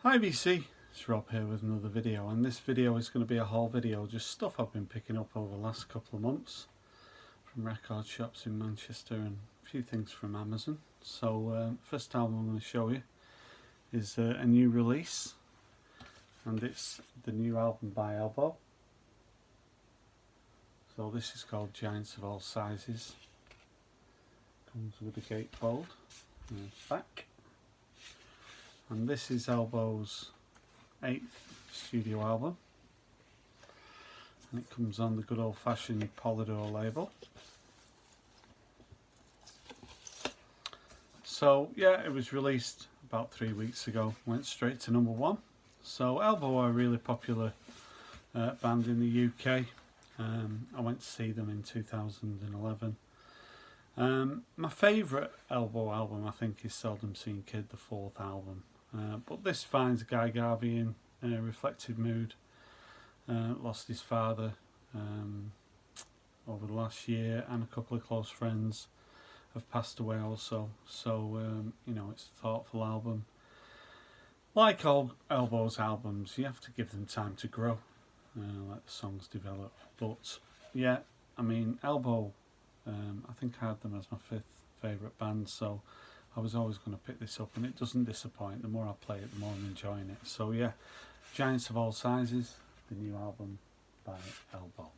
Hi VC, it's Rob here with another video, and this video is going to be a haul video, just stuff I've been picking up over the last couple of months from record shops in Manchester and a few things from Amazon. So first album I'm going to show you is a new release, and it's the new album by Elbow. So this is called Giants of All Sizes. Comes with a gatefold and it's back. And this is Elbow's 8th studio album, and it comes on the good old fashioned Polydor label. So yeah, it was released about 3 weeks ago, went straight to #1. So Elbow are a really popular band in the UK. I went to see them in 2011. My favourite Elbow album I think is Seldom Seen Kid, the 4th album. But this finds Guy Garvey in a reflective mood. Lost his father over the last year, and a couple of close friends have passed away also. So you know, it's a thoughtful album. Like all Elbow's albums, you have to give them time to grow, let the songs develop. But yeah, I mean, Elbow, I think I had them as my 5th favourite band, so I was always going to pick this up, and it doesn't disappoint. The more I play it, the more I'm enjoying it. So yeah, Giants of All Sizes, the new album by Elbow.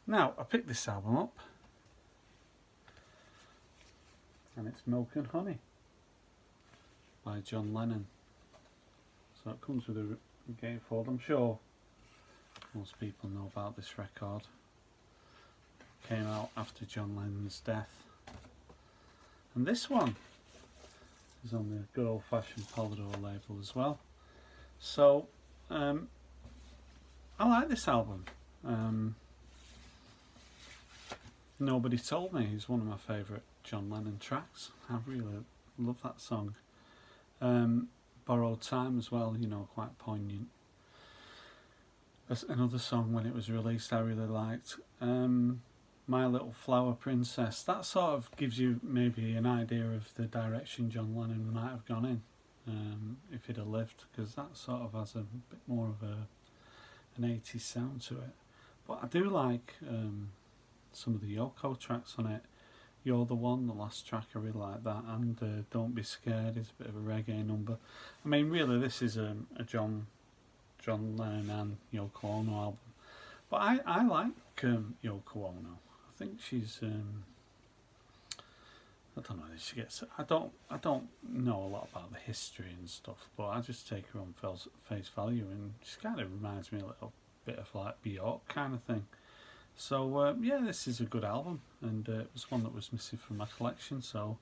Now, I picked this album up, and it's Milk and Honey by John Lennon. So it comes with a gatefold. I'm sure most people know about this record. It came out after John Lennon's death. And this one is on the good old fashioned Polydor label as well. So I like this album. Nobody Told Me is one of my favourite John Lennon tracks. I really love that song. Borrowed Time as well, you know, quite poignant. That's another song when it was released I really liked. My Little Flower Princess, that sort of gives you maybe an idea of the direction John Lennon might have gone in if he'd have lived, because that sort of has a bit more of an 80s sound to it. But I do like some of the Yoko tracks on it. You're the One, the last track, I really like that, and Don't Be Scared is a bit of a reggae number. I mean, really, this is a John Lennon and Yoko Ono album. But I like Yoko Ono. I think she's I don't know if she gets, I don't know a lot about the history and stuff, but I just take her on face value, and she kind of reminds me a little bit of like Bjork kind of thing. So yeah, this is a good album, and it was one that was missing from my collection, so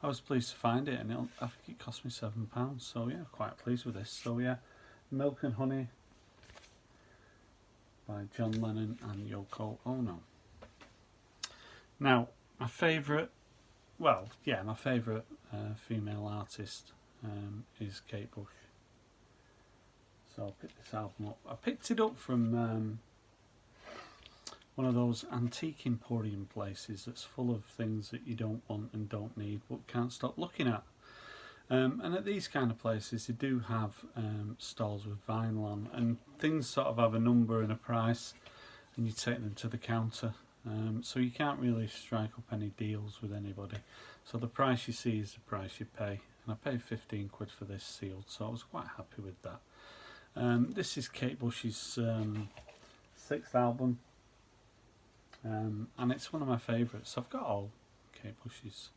I was pleased to find it, and I think it cost me £7, so yeah, quite pleased with this. So yeah, Milk and Honey by John Lennon and Yoko Ono. Now, my favourite female artist is Kate Bush. So I picked this album up. I picked it up from one of those antique emporium places that's full of things that you don't want and don't need but can't stop looking at. And at these kind of places they do have stalls with vinyl on, and things sort of have a number and a price, and you take them to the counter. So you can't really strike up any deals with anybody. So the price you see is the price you pay. And I paid 15 quid for this sealed, so I was quite happy with that. This is Kate Bush's 6th album. And it's one of my favourites. I've got all Kate Bush's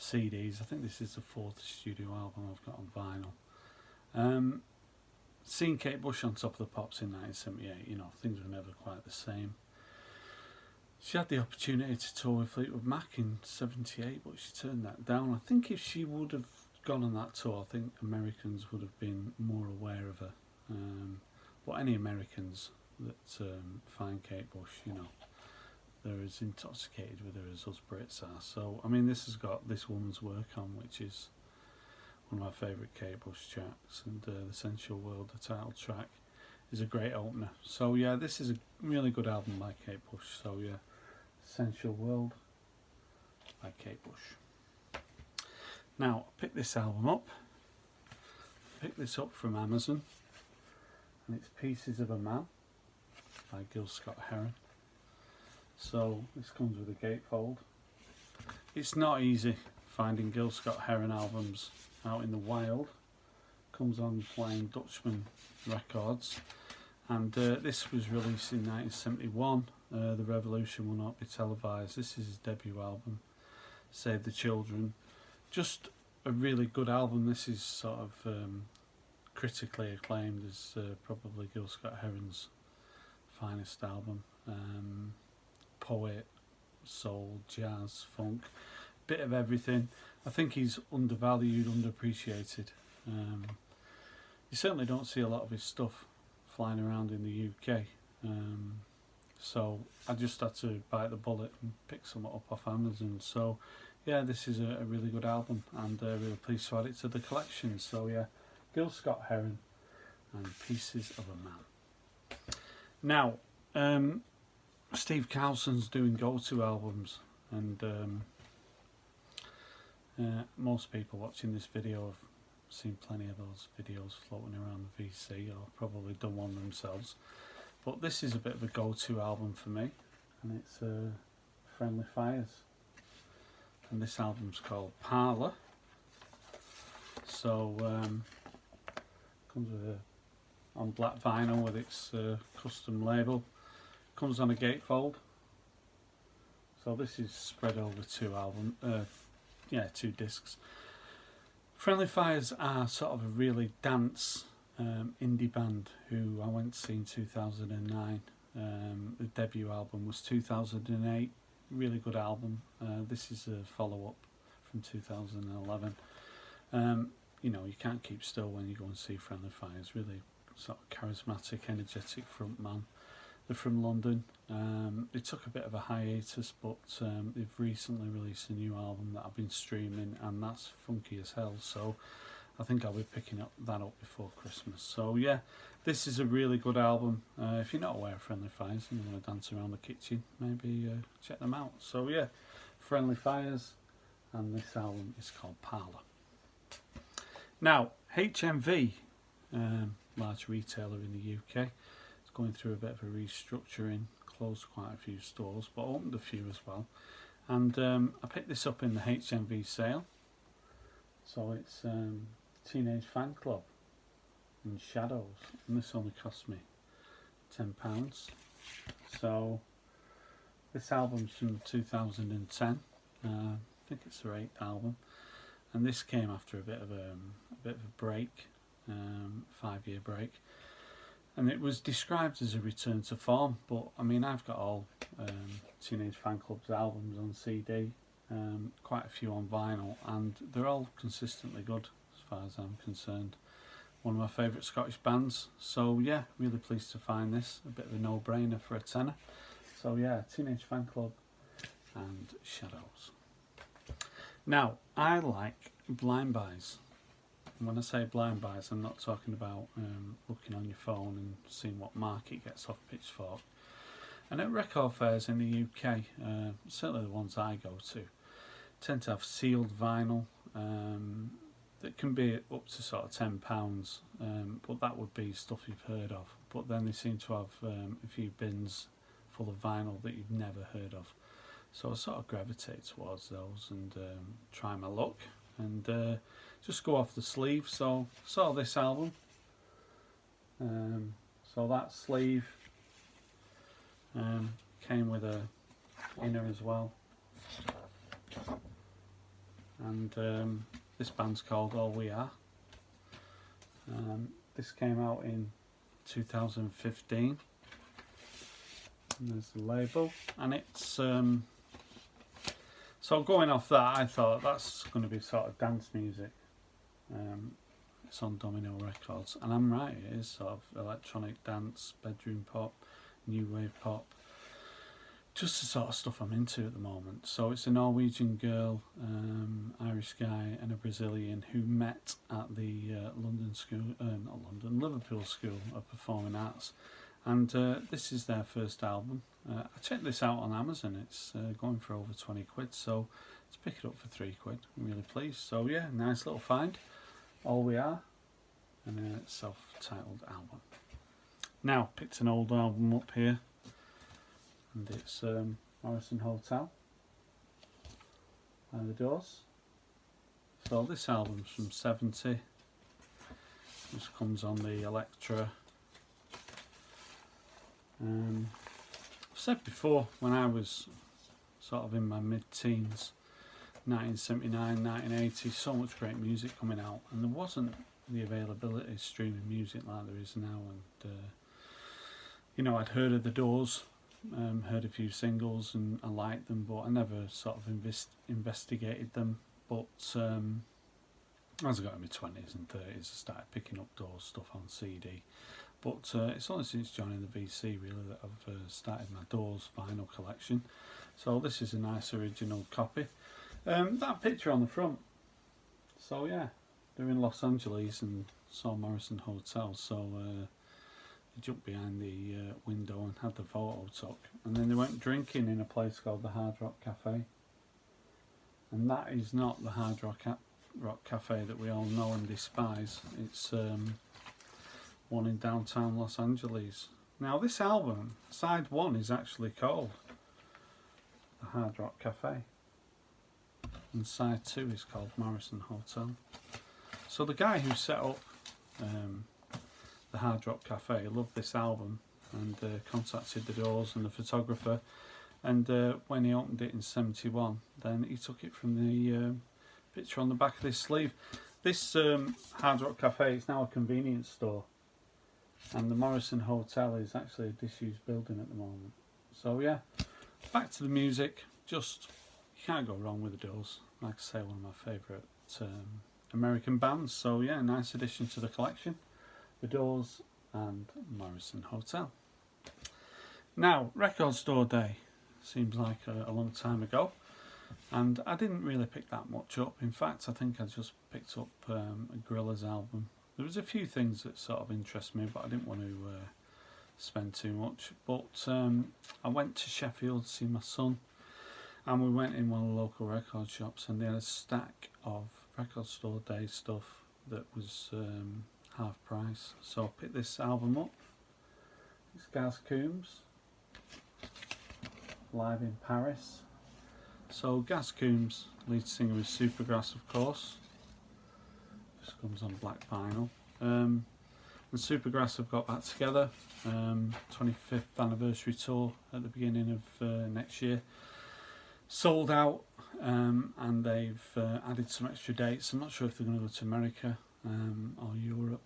CDs. I think this is the 4th studio album I've got on vinyl. Seeing Kate Bush on Top of the Pops in 1978, you know, things were never quite the same. She had the opportunity to tour with Fleetwood Mac in 78, but she turned that down. I think if she would have gone on that tour, I think Americans would have been more aware of her. But any Americans that find Kate Bush, you know, they're as intoxicated with her as us Brits are. So, I mean, this has got This Woman's Work on, which is one of my favourite Kate Bush tracks, and The Sensual World, the title track, is a great opener. So yeah, this is a really good album by Kate Bush. So yeah, Sensual World by Kate Bush. Now, I picked this album up picked this up from Amazon, and it's Pieces of a Man by Gil Scott-Heron. So this comes with a gatefold. It's not easy finding Gil Scott-Heron albums out in the wild. Comes on Flying Dutchman Records, and this was released in 1971. The Revolution Will Not Be Televised. This is his debut album, Save the Children. Just a really good album. This is sort of critically acclaimed as probably Gil Scott-Heron's finest album. Poet, soul, jazz, funk, bit of everything. I think he's undervalued, underappreciated. You certainly don't see a lot of his stuff flying around in the UK. So I just had to bite the bullet and pick some up off Amazon. So yeah, this is a really good album, and really pleased to add it to the collection. So yeah, Gil Scott-Heron and Pieces of a Man. Now, Steve Carlson's doing go-to albums, and most people watching this video have seen plenty of those videos floating around the VC, or probably done one themselves. But this is a bit of a go-to album for me, and it's Friendly Fires. And this album's called Parlour. So comes with on black vinyl with its custom label. Comes on a gatefold. So this is spread over two discs. Friendly Fires are sort of a really dance indie band who I went to see in 2009. The debut album was 2008. Really good album. This is a follow-up from 2011. You know, you can't keep still when you go and see Friendly Fires. Really sort of charismatic, energetic frontman. They're from London. They took a bit of a hiatus, but they've recently released a new album that I've been streaming, and that's funky as hell. So I think I'll be picking that up before Christmas. So yeah, this is a really good album. If you're not aware of Friendly Fires and you want to dance around the kitchen, maybe check them out. So yeah, Friendly Fires, and this album is called Parlour. Now, HMV, large retailer in the UK, is going through a bit of a restructuring, closed quite a few stores, but opened a few as well. And I picked this up in the HMV sale. So it's Teenage Fanclub in Shadows, and this only cost me £10. So this album's from 2010. I think it's their 8th album, and this came after a bit of a break, 5-year break, and it was described as a return to form. But I mean, I've got all Teenage Fanclub's albums on CD, quite a few on vinyl, and they're all consistently good as far as I'm concerned. One of my favourite Scottish bands. So yeah, really pleased to find this. A bit of a no-brainer for a tenner. So yeah, Teenage Fanclub and Shadows. Now, I like blind buys. And when I say blind buys, I'm not talking about looking on your phone and seeing what market gets off Pitchfork. And at record fairs in the UK, certainly the ones I go to, tend to have sealed vinyl that can be up to sort of £10, but that would be stuff you've heard of. But then they seem to have a few bins full of vinyl that you've never heard of. So I sort of gravitate towards those and try my luck and just go off the sleeve. So saw this album. So that sleeve came with a inner as well. And this band's called All We Are. This came out in 2015. And there's the label, and it's so going off that, I thought that's going to be sort of dance music. It's on Domino Records, and I'm right, it is sort of electronic dance, bedroom pop, new wave pop, just the sort of stuff I'm into at the moment. So it's a Norwegian girl, Irish guy and a Brazilian who met at the Liverpool School of Performing Arts, and this is their first album. I checked this out on Amazon. It's going for over 20 quid, so let's pick it up for 3 quid. I'm really pleased. So yeah, nice little find. All We Are and a self-titled album. Now, picked an old album up here, and it's Morrison Hotel by the Doors. So this album's from '70. This comes on the Orchestra. I've said before, when I was sort of in my mid-teens, 1979, 1980, so much great music coming out, and there wasn't the availability of streaming music like there is now. And you know, I'd heard of the Doors, heard a few singles, and I liked them, but I never sort of investigated them. But as I got in my 20s and 30s, I started picking up Doors stuff on CD. But it's only since joining the VC really that I've started my Doors vinyl collection. So this is a nice original copy. That picture on the front. So yeah, they're in Los Angeles and saw Morrison Hotel. So they jumped behind the window and had the photo took. And then they went drinking in a place called the Hard Rock Cafe. And that is not the Hard Rock Cafe that we all know and despise. It's one in downtown Los Angeles. Now this album, side 1, is actually called the Hard Rock Cafe, and side 2 is called Morrison Hotel. So the guy who set up the Hard Rock Cafe loved this album and contacted the Doors and the photographer, and when he opened it in '71, then he took it from the picture on the back of this sleeve. This Hard Rock Cafe is now a convenience store, and the Morrison Hotel is actually a disused building at the moment. So yeah, back to the music. Just, you can't go wrong with the Doors. Like I say, one of my favourite American bands. So yeah, nice addition to the collection. The Doors and Morrison Hotel. Now, Record Store Day seems like a long time ago, and I didn't really pick that much up. In fact, I think I just picked up a Gorillaz album. There was a few things that sort of interest me, but I didn't want to spend too much. But I went to Sheffield to see my son, and we went in one of the local record shops, and they had a stack of Record Store Day stuff that was half price. So I picked this album up. It's Gaz Coombes, Live in Paris. So Gaz Coombes, lead singer of Supergrass, of course. This comes on black vinyl. And Supergrass have got back together. 25th anniversary tour at the beginning of next year. Sold out, and they've added some extra dates. I'm not sure if they're going to go to America or Europe.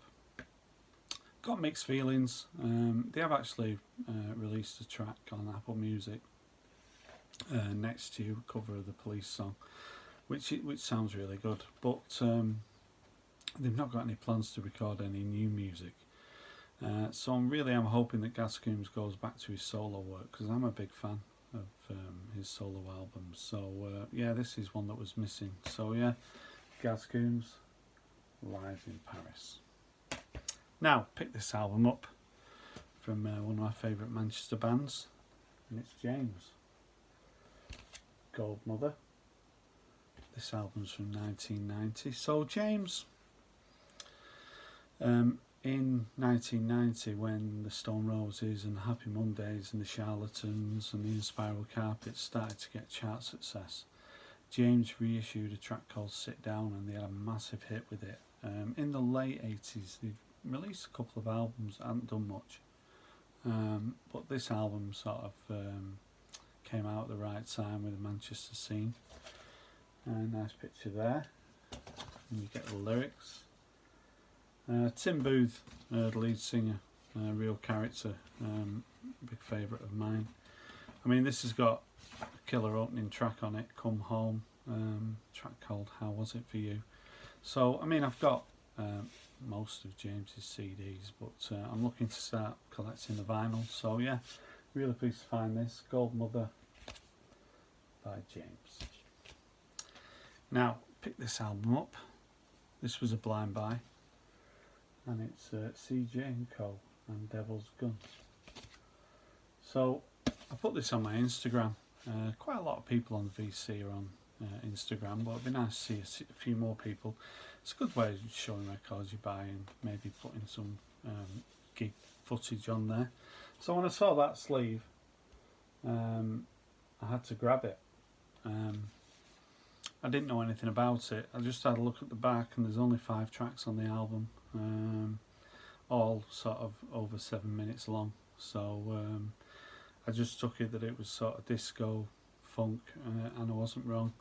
Got mixed feelings. They have actually released a track on Apple Music, Next to You, cover of the Police song, which sounds really good. But they've not got any plans to record any new music. So I'm hoping that Gaz Coombes goes back to his solo work, because I'm a big fan of his solo albums. So yeah, this is one that was missing. So yeah, Gaz Coombes, Live in Paris. Now, pick this album up from one of my favourite Manchester bands, and it's James. Gold Mother. This album's from 1990. So James, in 1990, when the Stone Roses and the Happy Mondays and the Charlatans and the Inspiral Carpets started to get chart success, James reissued a track called Sit Down, and they had a massive hit with it. In the late 80s, they released a couple of albums, hadn't done much, but this album sort of came out at the right time with the Manchester scene. Nice picture there, and you get the lyrics. Tim Booth, the lead singer, real character, big favourite of mine. I mean, this has got a killer opening track on it, Come Home, track called How Was It For You. So I mean, I've got most of James's CDs, but I'm looking to start collecting the vinyl. So yeah, really pleased to find this, Gold Mother by James. Now, pick this album up. This was a blind buy, and it's CJ & Co. and Devil's Gun. So I put this on my Instagram. Quite a lot of people on the VC are on Instagram, but it'd be nice to see a few more people. It's a good way of showing records you buy and maybe putting some gig footage on there. So when I saw that sleeve, I had to grab it. I didn't know anything about it. I just had a look at the back, and there's only 5 tracks on the album, all sort of over 7 minutes long. So I just took it that it was sort of disco, funk, and I wasn't wrong.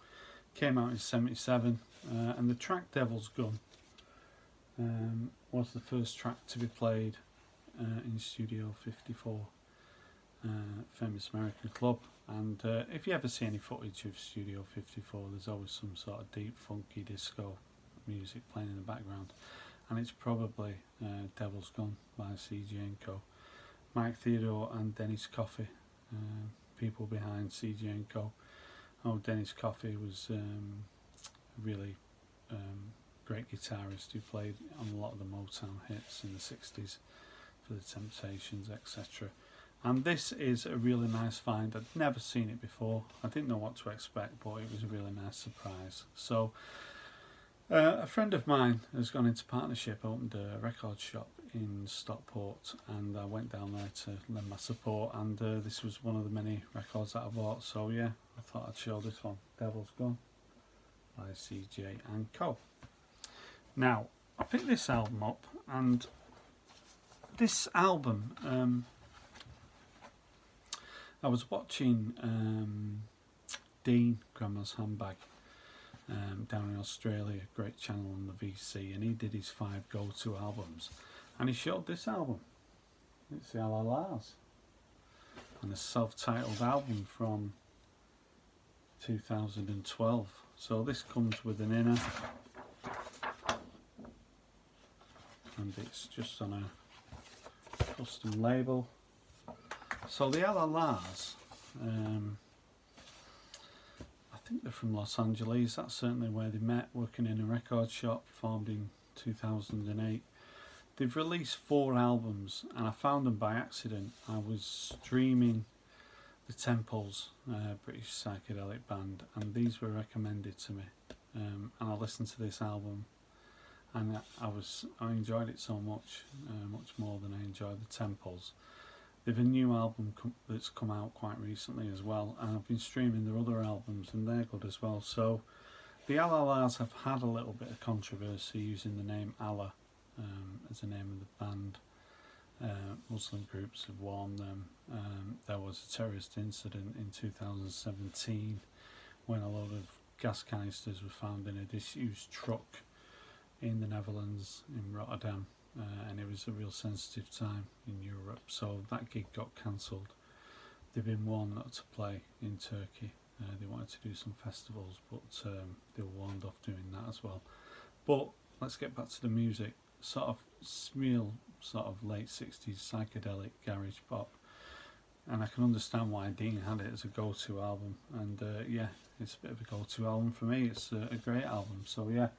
Came out in '77, and the track Devil's Gun was the first track to be played in Studio 54, famous American club. And if you ever see any footage of Studio 54, there's always some sort of deep, funky disco music playing in the background, and it's probably Devil's Gun by CJ & Co. Mike Theodore and Dennis Coffey, people behind CJ & Co. Oh, Dennis Coffey was a really great guitarist who played on a lot of the Motown hits in the 60s for the Temptations, etc. And this is a really nice find. I'd never seen it before. I didn't know what to expect, but it was a really nice surprise. So a friend of mine has gone into partnership, opened a record shop in Stockport, and I went down there to lend my support, and this was one of the many records that I bought. So yeah, I thought I'd show this one, Devil's Gun by CJ & Co. Now, I picked this album up, and this album, I was watching Dean, Grandma's Handbag, down in Australia, great channel on the VC, and he did his 5 go-to albums, and he showed this album. It's the La La's, and a self-titled album from 2012. So this comes with an inner, and it's just on a custom label. So the La La's, I think they're from Los Angeles. That's certainly where they met, working in a record shop, formed in 2008. They've released 4 albums, and I found them by accident. I was streaming the Temples, British psychedelic band, and these were recommended to me, and I listened to this album, and I enjoyed it so much, much more than I enjoyed the Temples. They've a new album that's come out quite recently as well, and I've been streaming their other albums, and they're good as well. So the Allah have had a little bit of controversy using the name Allah as the name of the band. Muslim groups have warned them. There was a terrorist incident in 2017 when a load of gas canisters were found in a disused truck in the Netherlands, in Rotterdam. And it was a real sensitive time in Europe, so that gig got cancelled. They've been warned not to play in Turkey. They wanted to do some festivals, but they were warned off doing that as well. But let's get back to the music. Sort of real, sort of late 60s psychedelic garage pop, and I can understand why Dean had it as a go-to album. And yeah, it's a bit of a go-to album for me. It's a great album. So yeah,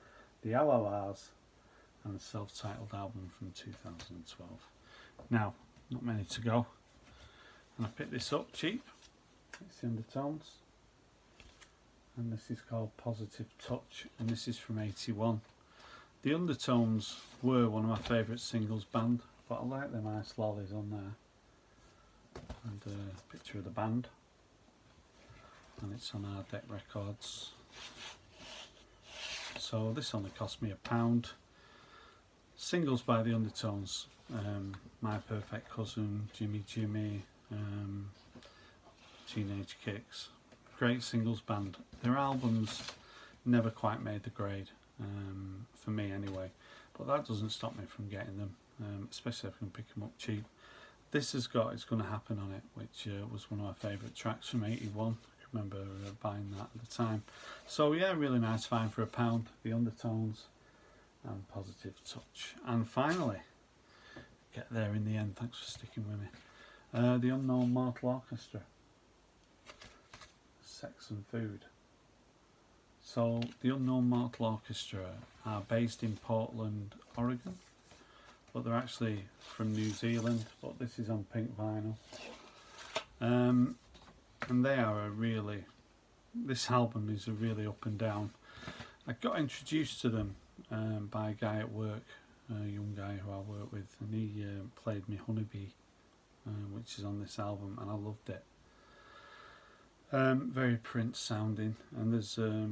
the LLRs and the self-titled album from 2012. Now, not many to go, and I picked this up cheap. It's the Undertones, and this is called Positive Touch, and this is from '81. The Undertones were one of my favourite singles band, but I like the nice lollies on there, and a picture of the band, and it's on Hard Deck Records. So this only cost me £1. Singles by the Undertones, My Perfect Cousin, Jimmy Jimmy, Teenage Kicks. Great singles band. Their albums never quite made the grade, for me anyway, but that doesn't stop me from getting them, especially if I can pick them up cheap. This has got It's Gonna Happen on it, which was one of my favourite tracks from '81. I remember buying that at the time. So yeah, really nice find for £1. The Undertones and Positive Touch. And finally, get there in the end, thanks for sticking with me, the Unknown Mortal Orchestra, Sex and Food. So the Unknown Mortal Orchestra are based in Portland, Oregon, but they're actually from New Zealand, but this is on pink vinyl, and they are a really this album is a really up and down. I got introduced to them by a guy at work, a young guy who I work with, and he played me Honeybee, which is on this album, and I loved it. Very Prince sounding, and there's a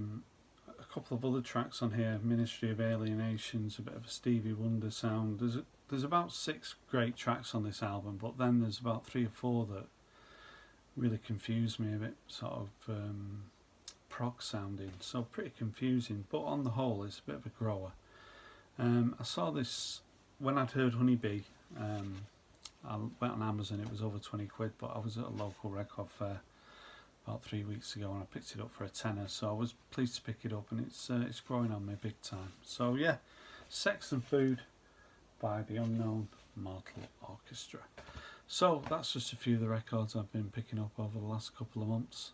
couple of other tracks on here. Ministry of Alienation's a bit of a Stevie Wonder sound. There's about 6 great tracks on this album, but then there's about 3 or 4 that really confused me a bit, sort of prog sounding, so pretty confusing, but on the whole it's a bit of a grower. I saw this when I'd heard Honeybee. I went on Amazon, it was over 20 quid, but I was at a local record fair about 3 weeks ago and I picked it up for a tenner, so I was pleased to pick it up, and it's growing on me big time. So yeah, Sex and Food by the Unknown Mortal Orchestra. So that's just a few of the records I've been picking up over the last couple of months.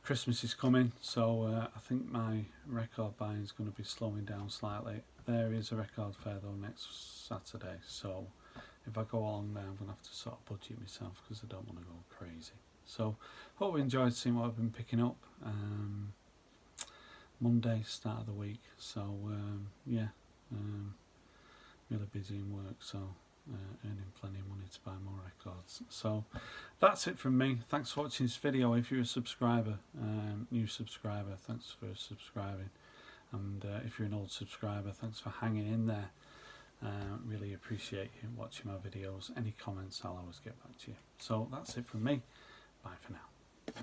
Christmas is coming, so I think my record buying is going to be slowing down slightly. There is a record fair though next Saturday, so if I go along there I'm going to have to sort of budget myself because I don't want to go crazy. So hope you enjoyed seeing what I've been picking up. Monday, start of the week, so yeah, really busy in work, so earning plenty of money to buy more records. So that's it from me. Thanks for watching this video. If you're a subscriber, new subscriber, thanks for subscribing, and if you're an old subscriber, thanks for hanging in there. Really appreciate you watching my videos. Any comments, I'll always get back to you. So that's it from me. Bye for now.